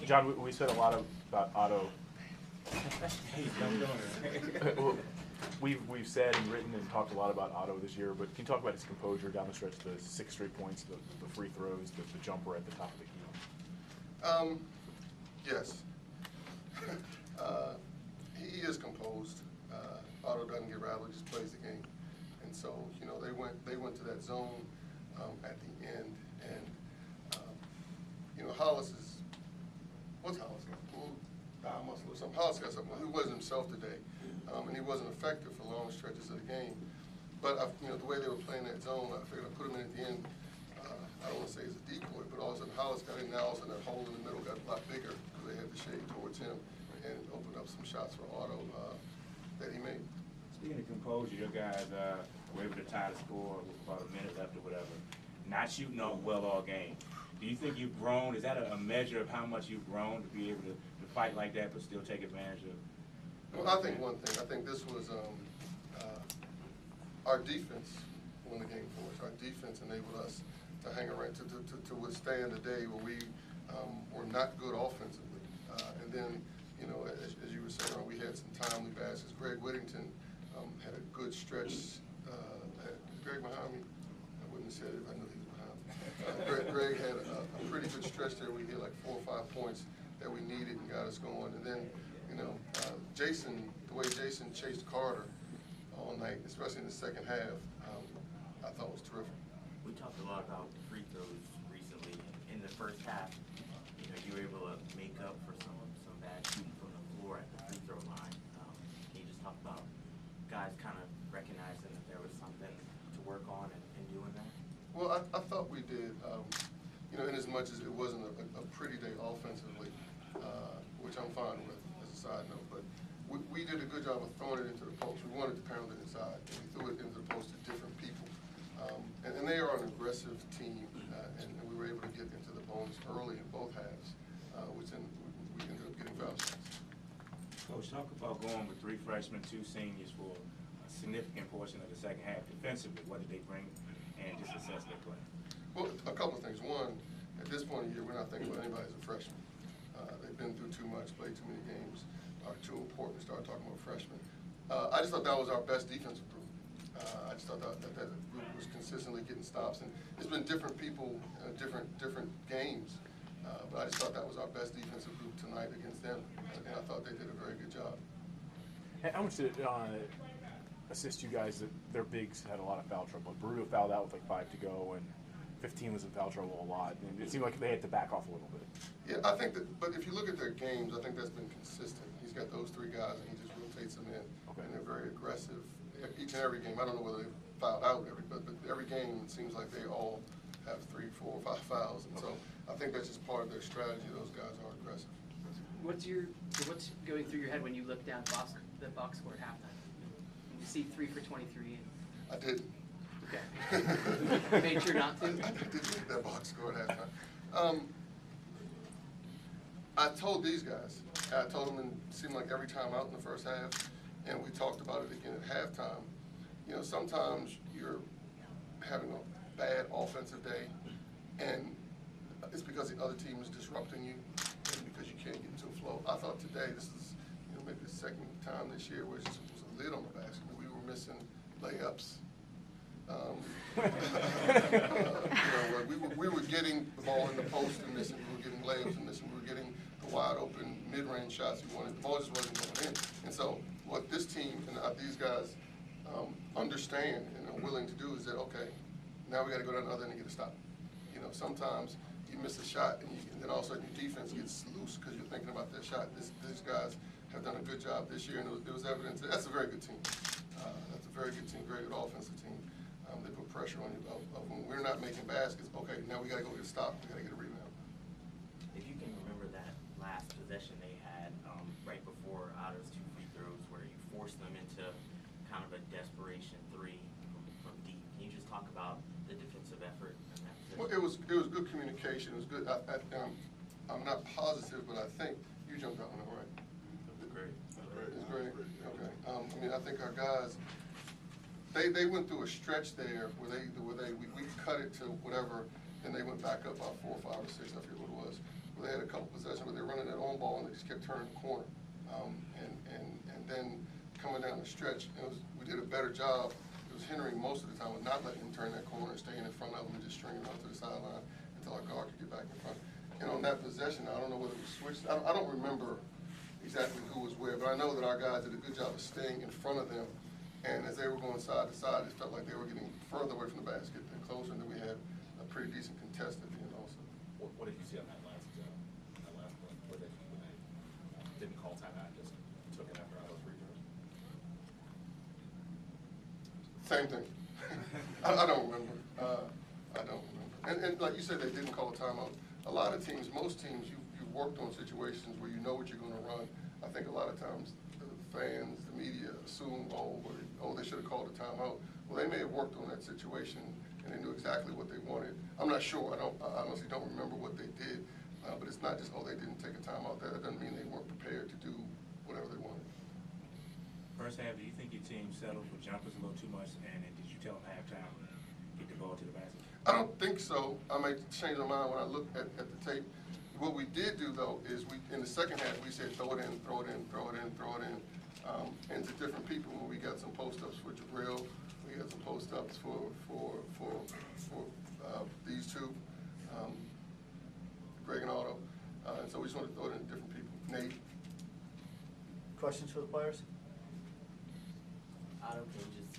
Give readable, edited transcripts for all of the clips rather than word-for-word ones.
John, we said a lot about Otto. Well, we've said and written and talked a lot about Otto this year, but can you talk about his composure down the stretch, the 6 straight points, the free throws, the jumper at the top of the key? Yes. He is composed. Otto doesn't get rattled; just plays the game. And so, you know, they went to that zone at the end, and you know, what's Hollis got? Thigh muscle or something. Hollis got something. He wasn't himself today, and he wasn't effective for long stretches of the game. But you know, the way they were playing that zone, I figured I'd put him in at the end. I don't want to say it's a decoy, but all of a sudden Hollis got in. Now all of a sudden that hole in the middle got a lot bigger because they had the shade towards him and opened up some shots for Otto that he made. Speaking of composure, your guys were able to tie the score with about a minute left or whatever. Not shooting off well all game. Do you think you've grown? Is that a measure of how much you've grown to be able to fight like that but still take advantage of? Well, I think one thing. I think this was our defense won the game for us. Our defense enabled us to hang around, to withstand a day where we were not good offensively. And then, you know, as you were saying, we had some timely passes. Greg Whittington had a good stretch. Is Greg behind me? I wouldn't have said it if I knew he was behind me. Greg had a pretty good stretch there. We hit like 4 or 5 points that we needed and got us going. And then, you know, Jason, the way Jason chased Carter all night, especially in the second half, I thought was terrific. We talked a lot about free throws recently. In the first half, you know, you were able to make up for some bad shooting from the floor at the free throw line. Can you just talk about guys kind of recognizing that there was something to work on and doing that? Well, I thought we did. You know, in as much as it wasn't a pretty day offensively, which I'm fine with as a side note, but we did a good job of throwing it into the post. We wanted to pound it inside, and we threw it into the post to different people. And they are an aggressive team, and we were able to get into the bones early in both halves, which then we ended up getting foul shots. Coach, talk about going with 3 freshmen, 2 seniors for a significant portion of the second half. Defensively, what did they bring, and just assess their play? Well, a couple of things. One, at this point in the year, we're not thinking about anybody as a freshman. They've been through too much, played too many games, are too important to start talking about freshmen. I just thought that was our best defensive group. I just thought that group was consistently getting stops, and it's been different people, different games. But I just thought that was our best defensive group tonight against them, and I thought they did a very good job. How much did it assist you guys that their bigs had a lot of foul trouble? Bruno fouled out with like 5 to go, and 15 was in foul trouble a lot, and it seemed like they had to back off a little bit. Yeah, I think that, but if you look at their games, I think that's been consistent. He's got those 3 guys, and he just rotates them in, and they're very aggressive. Each and every game, I don't know whether they fouled out but every game it seems like they all have 3, 4, 5 fouls, and so I think that's just part of their strategy. Those guys are aggressive. What's going through your head when you look down the box score at halftime? You see 3 for 23. I didn't. Okay. Made sure not to? I didn't look at that box score at halftime. I told these guys, I told them it seemed like every time out in the first half, and we talked about it again at halftime. You know, sometimes you're having a bad offensive day, and it's because the other team is disrupting you, and because you can't get into a flow. I thought today, this is, you know, maybe the second time this year where it just was a lid on the basket. We were missing layups. You know, we were getting the ball in the post and missing. We were getting layups and missing. We were getting the wide open mid-range shots we wanted. The ball just wasn't going in. And so what this team and these guys understand and are willing to do is that, okay, now we got to go down the other end and get a stop. You know, sometimes you miss a shot and then all of a sudden your defense gets loose because you're thinking about that shot. These guys have done a good job this year, and there was evidence. That's a very good team. That's a very good team, very good offensive team. They put pressure on you. When we're not making baskets, okay, now we got to go get a stop. We got to get a rebound. If you can remember that last possession they had right before Otto's 2 free throws, where you forced them into kind of a desperation 3 from deep. Can you just talk about the defensive effort in that position? Well, it was good communication. It was good. I'm not positive, but I think you jumped out on it, right? It was great. It's great. Okay. I mean, I think our guys. They went through a stretch there where we cut it to whatever, and they went back up about 4, 5, or 6. I forget what it was. where they had a couple possessions where they were running that on ball and they just kept turning the corner. And then coming down the stretch, we did a better job. It was hindering most of the time with not letting them turn that corner and staying in front of them and just stringing them out to the sideline until our guard could get back in front. And on that possession, I don't know whether it was switched. I don't remember exactly who was where, but I know that our guys did a good job of staying in front of them. And as they were going side to side, it felt like they were getting further away from the basket and closer, and then we had a pretty decent contest at the end also. What did you see on that last one where they didn't call timeout, just took it after all those free throws? Same thing. I don't remember. I don't remember. And like you said, they didn't call a timeout. A lot of teams, most teams, you've worked on situations where you know what you're going to run. I think a lot of times the fans, the media assume, they should have called a timeout. Well, they may have worked on that situation and they knew exactly what they wanted. I'm not sure. I honestly don't remember what they did. But it's not just, they didn't take a timeout there. That doesn't mean they weren't prepared to do whatever they wanted. First half, do you think your team settled for jumpers a little too much, and did you tell them halftime get the ball to the basket? I don't think so. I may change my mind when I look at the tape. What we did do, though, is in the second half, we said throw it in, throw it in, throw it in, throw it in, and to different people. We got some post-ups for Jabril. We got some post-ups for these two, Greg and Otto. And so we just want to throw it in to different people. Nate? Questions for the players? Otto, can you just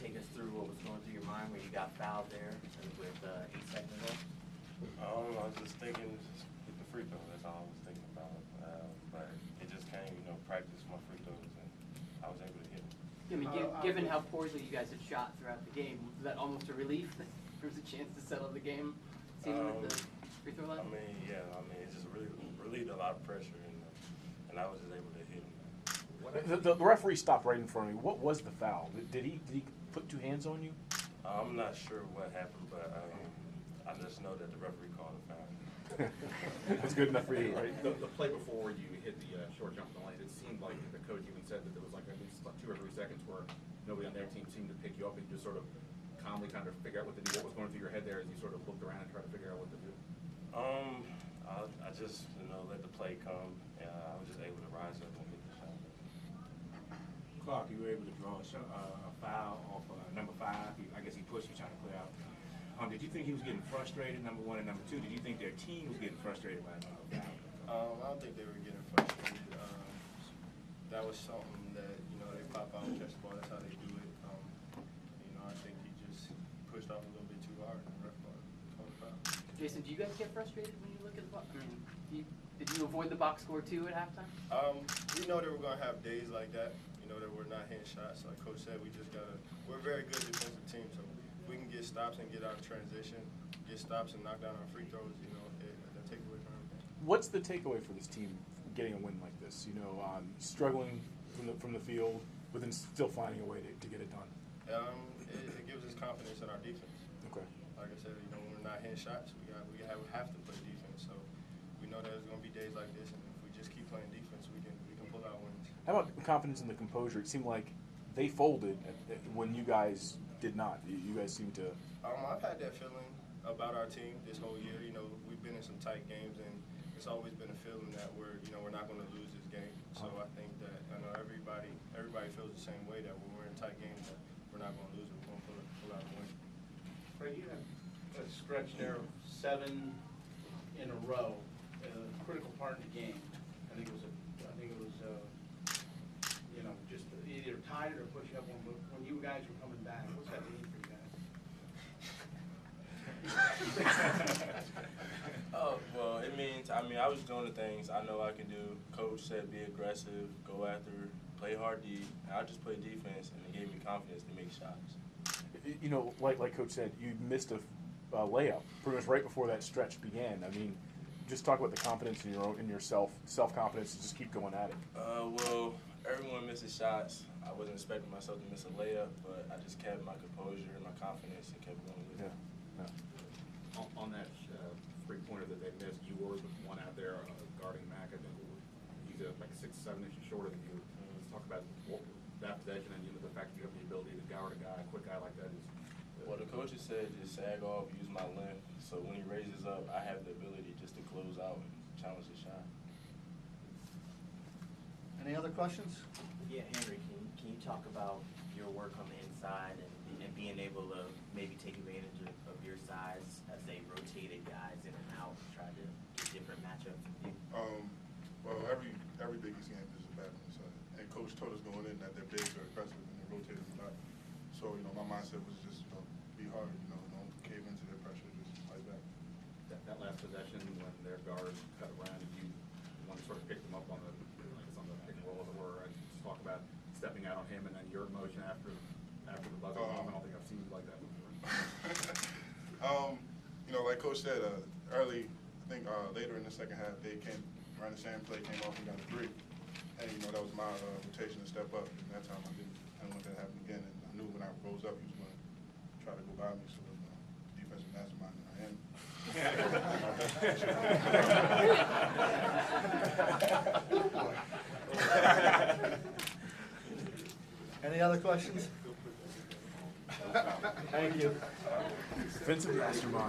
take us through what was going through your mind when you got fouled there with 8 seconds left? I was just thinking, just hit the free throw. That's all I was thinking about. But it just came, practice my free throws, and I was able to hit them. I mean, given how poorly you guys had shot throughout the game, was that almost a relief that there was a chance to settle the game, even with the free throw line? It just really relieved a lot of pressure, and I was just able to hit them. The referee stopped right in front of me. What was the foul? Did he put two hands on you? I'm not sure what happened, but I just know that the referee called a foul. That's good enough for you, right? The play before you hit the short jump in the lane, it seemed like the coach even said that there was like at least about 2 or 3 seconds where nobody on their team seemed to pick you up, and you just sort of calmly kind of figure out what to do. What was going through your head there as you sort of looked around and tried to figure out what to do? I just let the play come, and I was just able to rise up and hit the shot. Clark, you were able to draw a foul off number 5. I guess he pushed you trying to clear out. Did you think he was getting frustrated, number 1, and number 2? Did you think their team was getting frustrated by the foul? I don't think they were getting frustrated. That was something that, they pop out and catch the ball. That's how they do it. I think he just pushed off a little bit too hard and the ref called the foul. Jason, do you guys get frustrated when you look at the box? I mean, did you avoid the box score too at halftime? We know that we're going to have days like that, that we're not hitting shots. Like Coach said, we're a very good defensive team, so if we can get stops and get out of transition, get stops and knock down our free throws, that take away from everything. What's the takeaway for this team getting a win like this? Struggling from the field, but then still finding a way to get it done. It gives us confidence in our defense. Okay. Like I said, when we're not hitting shots, we have to play defense. So we know that there's going to be days like this, and if we just keep playing defense, we can pull out wins. How about confidence in the composure? It seemed like they folded when you guys did not. You guys seemed to. I've had that feeling about our team this whole year. We've been in some tight games, and it's always been a feeling that we're not going to lose this game. So I think that everybody feels the same way, that when we're in tight games, that we're not going to lose it. We're going to pull out the win. Fred, you had a stretch there of 7 in a row, a critical part of the game. I think it was just either tied it or push up one. But when you guys were coming back, what's that mean for you guys? Well, it means, I was doing the things I know I can do. Coach said be aggressive, go after, play hard D. And I just played defense, and it gave me confidence to make shots. Like Coach said, you missed a layup pretty much right before that stretch began. Just talk about the confidence in your self-confidence to just keep going at it. Well, everyone misses shots. I wasn't expecting myself to miss a layup, but I just kept my composure and my confidence and kept going with it. On that three-pointer that they missed, you were the one out there guarding Mac. I think he's like 6, 7 inches shorter than you. Let's talk about that possession and the fact that you have the ability to guard a quick guy like that. Well, the coaches said just sag off, use my length. So when he raises up, I have the ability just to close out and challenge his shot. Any other questions? Yeah, Henry, can you talk about your work on the inside and being able to maybe take advantage of your size as they rotated guys in and out, try to get different matchups with you? Well, every Big East game is a battle. So, and Coach told us going in that their bigs are aggressive and they rotated a lot. So, my mindset was just, be hard, don't cave into their pressure, just fight back. That last possession when their guards cut around and you want to sort of pick them up on the, I guess on the pick and roll as it were, and just talk about stepping out on him and then your motion after the buzzer off. I don't think I've seen you like that before. Like Coach said, early, I think later in the second half, they came, ran the same play, came off and got a three. And, that was my rotation to step up. And that time I didn't want that to happen again. And I knew when I rose up, he was going to try to go by me. So, defensive mastermind that I am. Any other questions? Thank you. Defensive mastermind.